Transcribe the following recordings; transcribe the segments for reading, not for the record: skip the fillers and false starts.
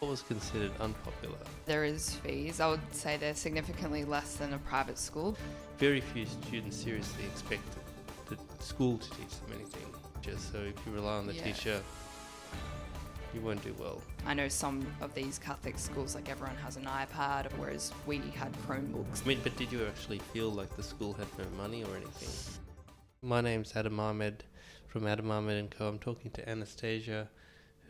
What was considered unpopular? There is fees. I would say they're significantly less than a private school. Very few students seriously expect the school to teach them anything. Just so if you rely on the Yeah. teacher, you won't do well. I know some of these Catholic schools, like everyone has an iPad, whereas we had Chromebooks. I mean, but did you actually feel like the school had no money or anything? My name's Adam Ahmed from Adam Ahmed & Co. I'm talking to Anastasia,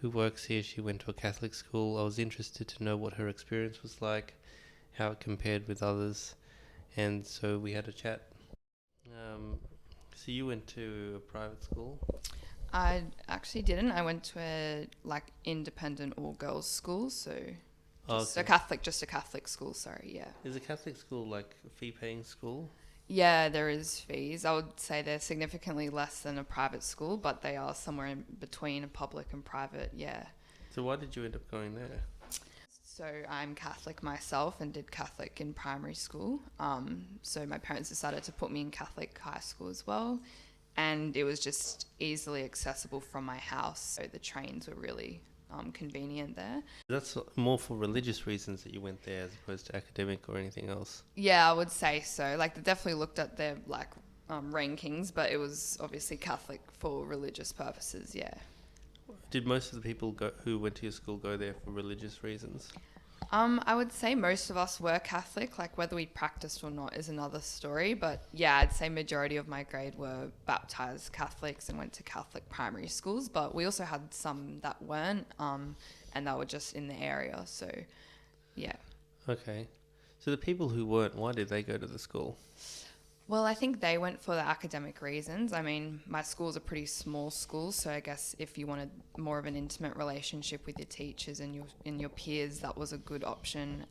who works here. She went to a Catholic school. I was interested to know what her experience was like, how it compared with others, and so we had a chat. So you went to a private school? I actually didn't. I went to a independent all girls school, so just Okay. a Catholic school. Sorry, yeah. Is a Catholic school like a fee-paying school? Yeah, there is fees. I would say they're significantly less than a private school, but they are somewhere in between a public and private. Yeah. So why did you end up going there? So I'm Catholic myself and did Catholic in primary school. So my parents decided to put me in Catholic high school as well. And it was just easily accessible from my house. So the trains were really convenient there. That's more for religious reasons that you went there as opposed to academic or anything else. Yeah, I would say so. Like they definitely looked at their rankings, but it was obviously Catholic for religious purposes, yeah. Did most of the people who went to your school go there for religious reasons? I would say most of us were Catholic, like whether we practiced or not is another story. But yeah, I'd say majority of my grade were baptized Catholics and went to Catholic primary schools. But we also had some that weren't, and that were just in the area. So yeah. Okay. So the people who weren't, why did they go to the school? Well, I think they went for the academic reasons. I mean, my school's a pretty small school, so I guess if you wanted more of an intimate relationship with your teachers and your peers, that was a good option.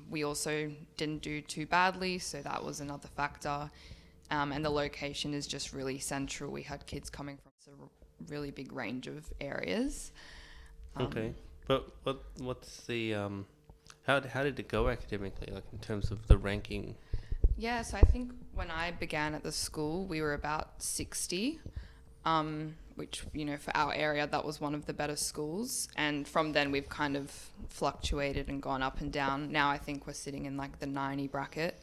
We also didn't do too badly, so that was another factor. And the location is just really central. We had kids coming from a really big range of areas. Okay. But what's the how did it go academically, like in terms of the ranking? Yeah, so I think when I began at the school, we were about 60, which, for our area, that was one of the better schools. And from then, we've kind of fluctuated and gone up and down. Now I think we're sitting in like the 90 bracket.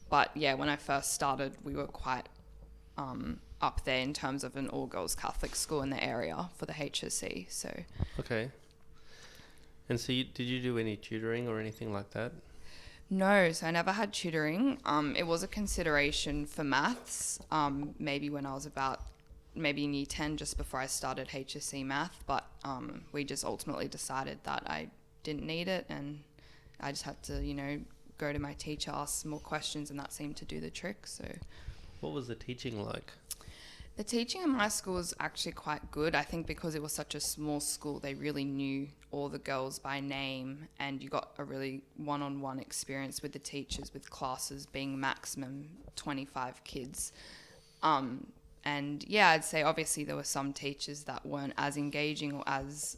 But yeah, when I first started, we were quite up there in terms of an all-girls Catholic school in the area for the HSC. So Okay. And so did you do any tutoring or anything like that? no, so I never had tutoring. It was a consideration for maths, maybe when I was maybe in year 10, just before I started HSC math, but we just ultimately decided that I didn't need it, and I just had to, go to my teacher, ask some more questions, and that seemed to do the trick. So What was the teaching like? the teaching in my school was actually quite good. I think because it was such a small school, they really knew all the girls by name, and you got a really one-on-one experience with the teachers, with classes being maximum 25 kids. And yeah, I'd say obviously there were some teachers that weren't as engaging or as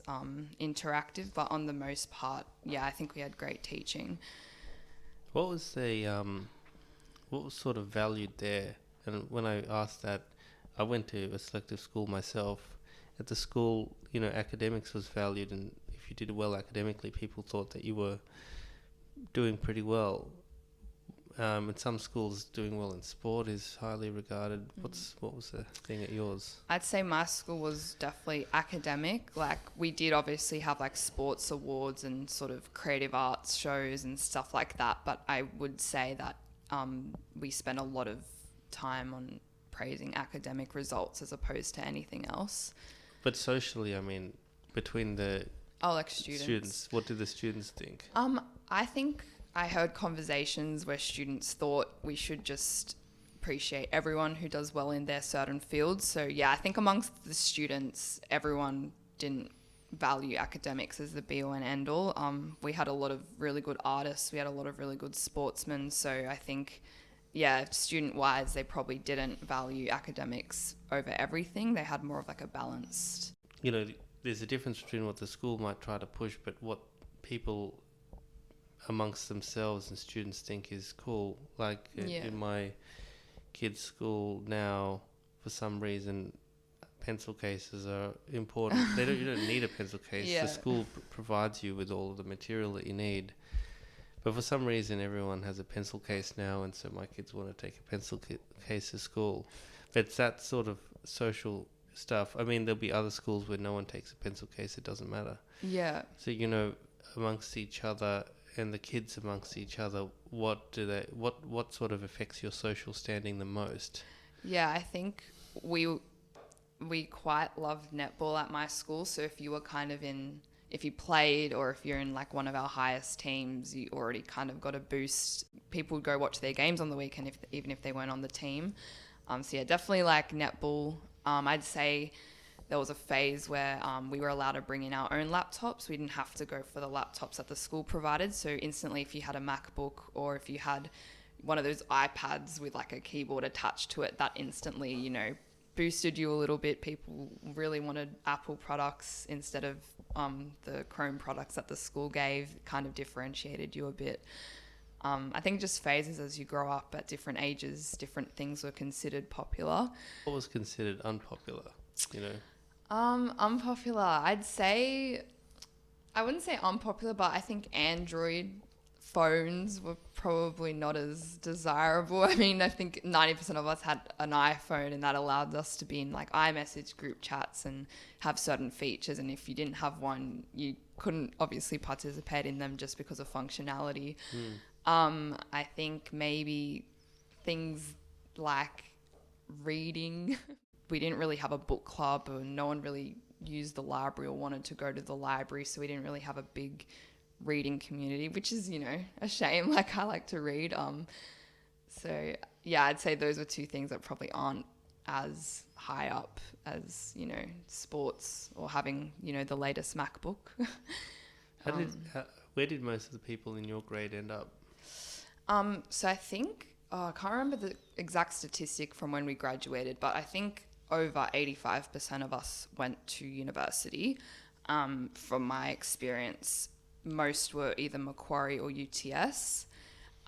interactive, but on the most part, yeah, I think we had great teaching. What was what was sort of valued there? And when I asked that, I went to a selective school myself. At the school, academics was valued, and if you did well academically, people thought that you were doing pretty well. In some schools, doing well in sport is highly regarded. What was the thing at yours? I'd say my school was definitely academic. Like we did obviously have like sports awards and sort of creative arts shows and stuff like that. But I would say that we spent a lot of time on praising academic results as opposed to anything else. But socially, I mean, between the Oh, like students. what did the students think? I think I heard conversations where students thought we should just appreciate everyone who does well in their certain fields. So yeah, I think amongst the students, everyone didn't value academics as the be all and end all. We had a lot of really good artists. We had a lot of really good sportsmen. So I think, yeah, student-wise, they probably didn't value academics over everything. They had more of like a balanced... There's a difference between what the school might try to push, but what people amongst themselves and students think is cool. In my kids' school now, for some reason, pencil cases are important. You don't need a pencil case. Yeah. The school provides you with all of the material that you need. But for some reason, everyone has a pencil case now, and so my kids want to take a pencil case to school. But it's that sort of social stuff. I mean, there'll be other schools where no one takes a pencil case. It doesn't matter. Yeah. So, amongst each other and the kids amongst each other, what sort of affects your social standing the most? Yeah, I think we quite loved netball at my school. So if you were kind of if you played or if you're in like one of our highest teams, you already kind of got a boost. People would go watch their games on the weekend even if they weren't on the team. So yeah, definitely like netball. I'd say there was a phase where we were allowed to bring in our own laptops. We didn't have to go for the laptops that the school provided. So instantly, if you had a MacBook or if you had one of those iPads with like a keyboard attached to it, that instantly, boosted you a little bit. People really wanted Apple products instead of the Chrome products that the school gave. It kind of differentiated you a bit. I think just phases as you grow up at different ages, different things were considered popular. What was considered unpopular, Unpopular. I wouldn't say unpopular, but I think Android phones were probably not as desirable. I mean, I think 90% of us had an iPhone, and that allowed us to be in like iMessage group chats and have certain features. And if you didn't have one, you couldn't obviously participate in them just because of functionality. I think maybe things like reading. We didn't really have a book club, or no one really used the library or wanted to go to the library, so we didn't really have a big reading community, which is, a shame. Like, I like to read. So yeah, I'd say those are two things that probably aren't as high up as, sports or having, the latest MacBook. Where did most of the people in your grade end up? So I think, I can't remember the exact statistic from when we graduated, but I think over 85% of us went to university. From my experience, most were either Macquarie or UTS.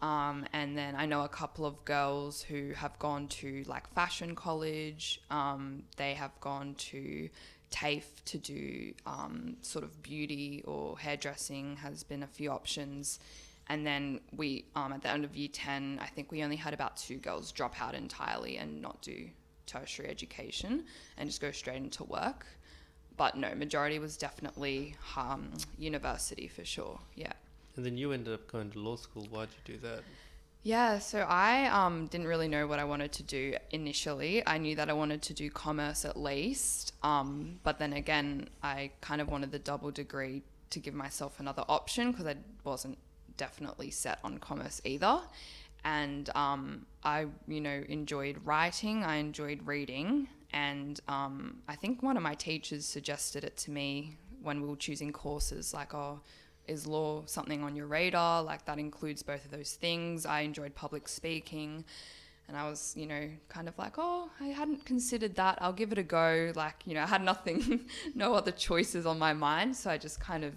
And then I know a couple of girls who have gone to like fashion college. They have gone to TAFE to do sort of beauty or hairdressing, has been a few options. And then we, at the end of year 10, I think we only had about 2 girls drop out entirely and not do tertiary education and just go straight into work. But no, majority was definitely university for sure, yeah. And then you ended up going to law school. Why'd you do that? Yeah, so I didn't really know what I wanted to do initially. I knew that I wanted to do commerce at least, but then again, I kind of wanted the double degree to give myself another option because I wasn't definitely set on commerce either. And I enjoyed writing, I enjoyed reading, and I think one of my teachers suggested it to me when we were choosing courses, like, is law something on your radar? Like, that includes both of those things. I enjoyed public speaking, and I was, kind of like, I hadn't considered that. I'll give it a go. Like, I had nothing, no other choices on my mind, so I just kind of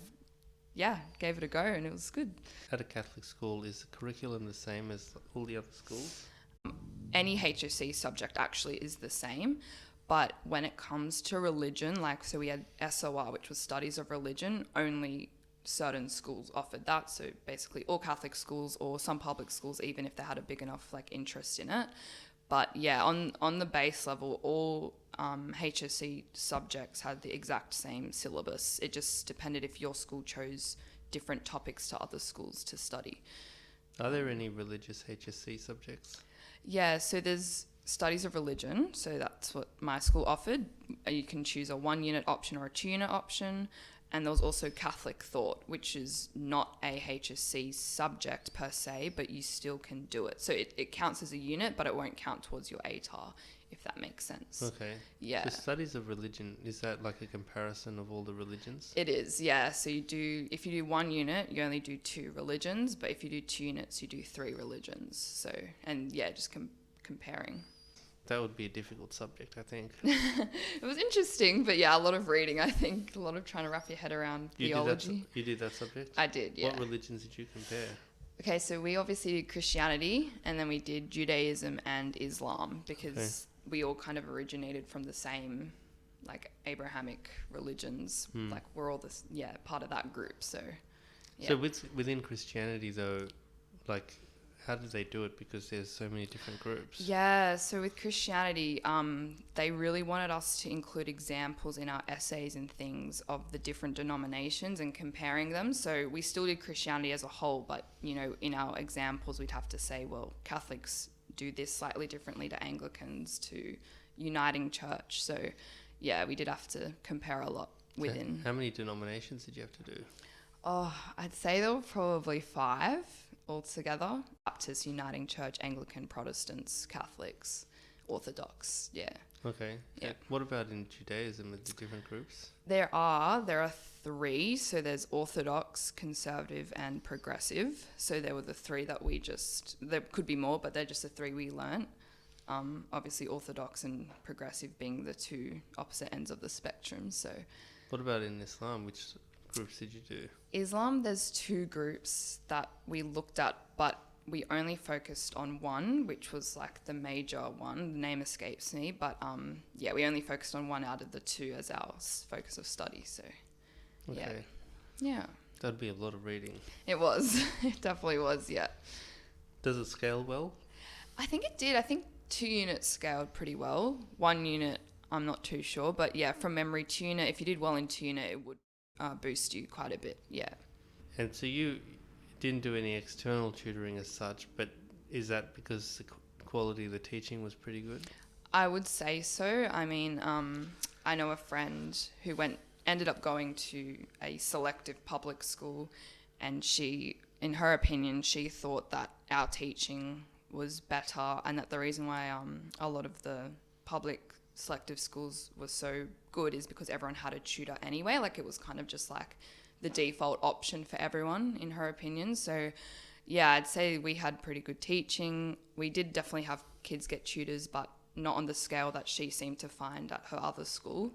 gave it a go, and it was good. At a Catholic school, is the curriculum the same as all the other schools? Any HSC subject actually is the same, but when it comes to religion, so we had SOR, which was Studies of Religion, only certain schools offered that. So basically all Catholic schools or some public schools, even if they had a big enough interest in it. But yeah, on the base level, all HSC subjects had the exact same syllabus. It just depended if your school chose different topics to other schools to study. Are there any religious HSC subjects? Yeah, so there's Studies of Religion, so that's what my school offered. You can choose a 1-unit option or a 2-unit option. And there was also Catholic Thought, which is not a HSC subject per se, but you still can do it. So it counts as a unit, but it won't count towards your ATAR, if that makes sense. Okay. Yeah. So Studies of Religion, is that like a comparison of all the religions? It is, yeah. So if you do 1 unit, you only do 2 religions, but if you do 2 units, you do 3 religions. So, and yeah, just comparing. That would be a difficult subject, I think. It was interesting, but yeah, a lot of reading, I think. A lot of trying to wrap your head around theology. You did that subject? I did, yeah. What religions did you compare? Okay, so we obviously did Christianity, and then we did Judaism and Islam, because we all kind of originated from the same like Abrahamic religions. Hmm. Like we're all this, part of that group. So, yeah. So within Christianity though, like, how do they do it? Because there's so many different groups. Yeah, so with Christianity, they really wanted us to include examples in our essays and things of the different denominations and comparing them. So we still did Christianity as a whole, but, you know, in our examples, we'd have to say, well, Catholics do this slightly differently to Anglicans, to Uniting Church. So, yeah, we did have to compare a lot within. How many denominations did you have to do? Oh, I'd say there were probably 5 altogether. Baptist, Uniting Church, Anglican, Protestants, Catholics, Orthodox, yeah. Okay. Yeah. What about in Judaism with the different groups? There are 3. So there's Orthodox, Conservative, and Progressive. So there were the 3 that there could be more, but they're just the 3 we learnt. Obviously Orthodox and Progressive being the 2 opposite ends of the spectrum. So What about in Islam? Which groups did you do? Islam, there's 2 groups that we looked at, but we only focused on one, which was like the major one. The name escapes me, but we only focused on one out of the 2 as our focus of study. So, Okay. yeah, That'd be a lot of reading. it was. It definitely was. Yeah, Does it scale well? I think it did. I think 2 units scaled pretty well. 1 unit, I'm not too sure, but yeah, from memory, 2 unit. If you did well in 2 unit, it would boost you quite a bit. Yeah. And so you didn't do any external tutoring as such, but is that because the quality of the teaching was pretty good? I would say so. I mean, I know a friend who ended up going to a selective public school, and she, in her opinion, she thought that our teaching was better, and that the reason why a lot of the public selective schools were so good is because everyone had a tutor anyway. Like it was kind of just like the default option for everyone, in her opinion. So yeah, I'd say we had pretty good teaching. We did definitely have kids get tutors, but not on the scale that she seemed to find at her other school.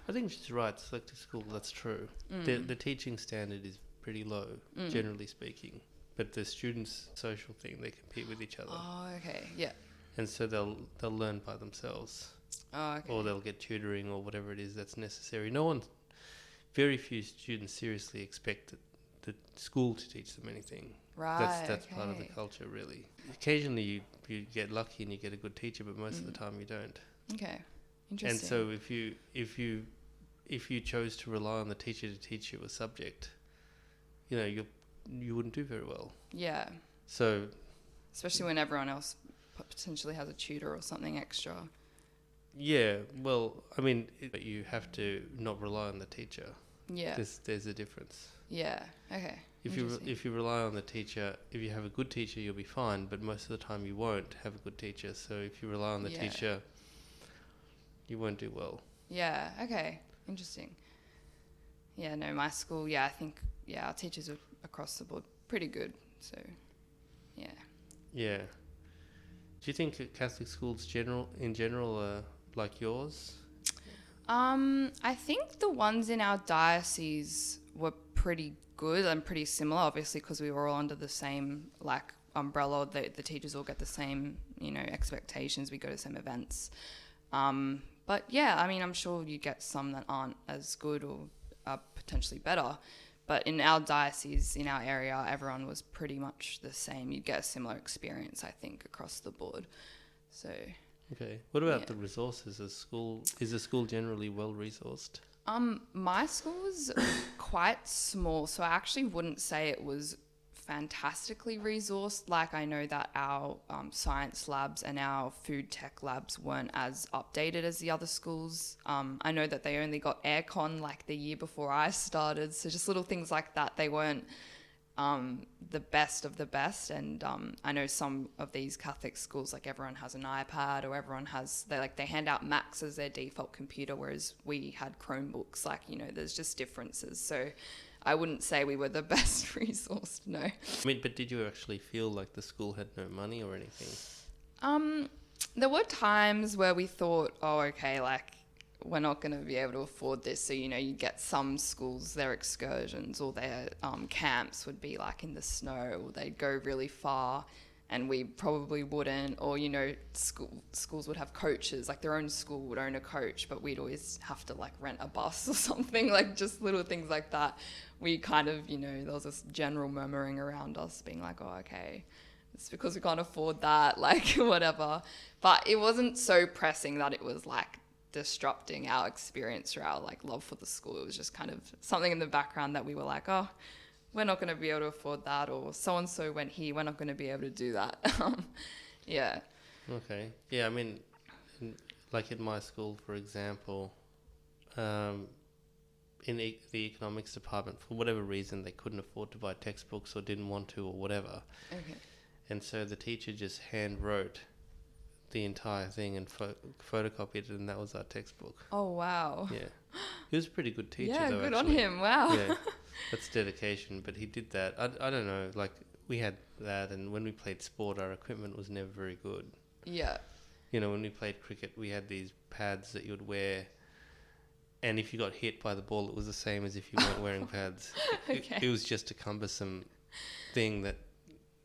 I think she's right. Selective school, that's true. The teaching standard is pretty low, generally speaking. But the students' social thing, they compete with each other. Oh, okay. Yeah. And so they'll learn by themselves. Oh, okay. Or they'll get tutoring or whatever it is that's necessary. Very few students seriously expect the school to teach them anything. Right. That's part of the culture, really. Occasionally you get lucky and you get a good teacher, but most of the time you don't. Okay. Interesting. And so if you chose to rely on the teacher to teach you a subject, you know, you wouldn't do very well. Yeah. So especially when everyone else potentially has a tutor or something extra. yeah, well, I mean, you have to not rely on the teacher. Yeah. There's a difference. Yeah. Okay. If you rely on the teacher, if you have a good teacher, you'll be fine. But most of the time, you won't have a good teacher. So if you rely on the teacher, you won't do well. Yeah. Okay. Interesting. Yeah. No, my school. Yeah, I think our teachers are across the board pretty good. So, yeah. Yeah. Do you think Catholic schools in general are like yours? I think the ones in our diocese were pretty good and pretty similar, obviously, because we were all under the same umbrella. The teachers all get the same, expectations. We go to the same events. But yeah, I mean, I'm sure you get some that aren't as good or are potentially better. But in our diocese, in our area, everyone was pretty much the same. You'd get a similar experience, I think, across the board. So. Okay. What about the resources? Is the school generally well resourced? My school was quite small, so I actually wouldn't say it was fantastically resourced. Like, I know that our science labs and our food tech labs weren't as updated as the other schools. I know that they only got aircon like the year before I started, so just little things like that. They weren't the best of the best. And I know some of these Catholic schools, like everyone has an iPad, or everyone has they hand out Macs as their default computer, whereas we had Chromebooks. There's just differences. So I wouldn't say we were the best resourced, no. I mean, but did you actually feel like the school had no money or anything? There were times where we thought, oh, okay, we're not going to be able to afford this. So, you get some schools, their excursions or their camps would be in the snow, or they'd go really far. and we probably wouldn't. Or, you know, schools would have coaches, like their own school would own a coach, but we'd always have to like rent a bus or something, like just little things like that. We kind of, you know, there was this general murmuring around us being like, oh, okay, it's because we can't afford that, like whatever. But it wasn't so pressing that it was like disrupting our experience or our like love for the school. It was just kind of something in the background that we were like, oh, we're not going to be able to afford that, or so-and-so went here, we're not going to be able to do that. Yeah. Okay. Yeah, I mean, like in my school, for example, in the economics department, for whatever reason, they couldn't afford to buy textbooks or didn't want to or whatever. Okay. And so the teacher just hand wrote the entire thing and photocopied it, and that was our textbook. Oh, wow. Yeah. He was a pretty good teacher, yeah, though, good actually. on him. Wow. Yeah, that's dedication. But he did that. I don't know, like, we had that, and when we played sport, our equipment was never very good. Yeah. You know, when we played cricket, we had these pads that you would wear, and if you got hit by the ball, it was the same as if you weren't wearing pads. Okay. It was just a cumbersome thing that,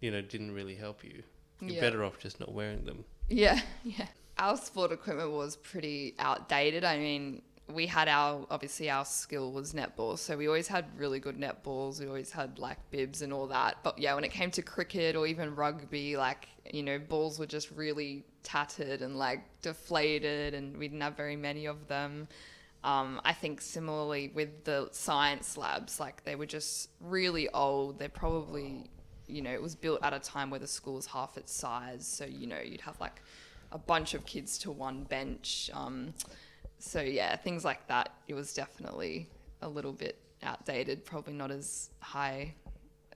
you know, didn't really help you. You're Yeah. better off just not wearing them. Yeah, yeah. Our sport equipment was pretty outdated. I mean, we had obviously our skill was netball, so we always had really good netballs. We always had like bibs and all that. But yeah, when it came to cricket or even rugby, like, you know, balls were just really tattered and like deflated, and we didn't have very many of them. I think similarly with the science labs, like they were just really old. They're probably, you know, it was built at a time where the school was half its size. So, you know, you'd have like a bunch of kids to one bench. So yeah, things like that. It was definitely a little bit outdated, probably not as high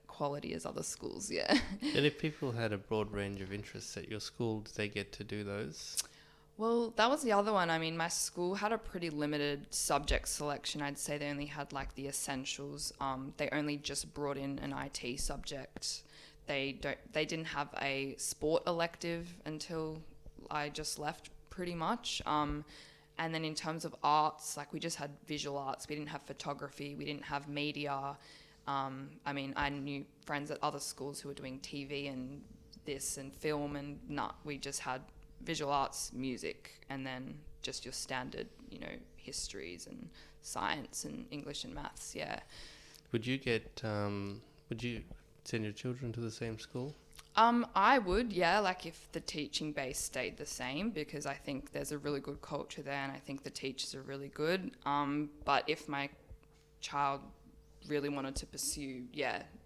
quality as other schools. Yeah. And if people had a broad range of interests at your school, did they get to do those? Well, that was the other one. I mean, my school had a pretty limited subject selection. I'd say they only had like the essentials. They only just brought in an IT subject. They didn't have a sport elective until I just left, pretty much. And then in terms of arts, like we just had visual arts. We didn't have photography. We didn't have media. I mean, I knew friends at other schools who were doing TV and this and film, and we just had visual arts, music, and then just your standard, you know, histories and science and English and maths. Yeah. Would you send your children to the same school? I would, yeah, like if the teaching base stayed the same, because I think there's a really good culture there and I think the teachers are really good. But if my child really wanted to pursue,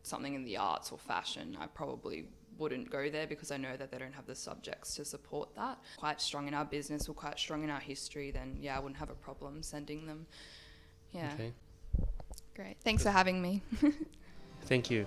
something in the arts or fashion, I probably wouldn't go there, because I know that they don't have the subjects to support that. Quite strong in our business or quite strong in our history, then I wouldn't have a problem sending them. Yeah. Okay. Great. Thanks for having me. Thank you.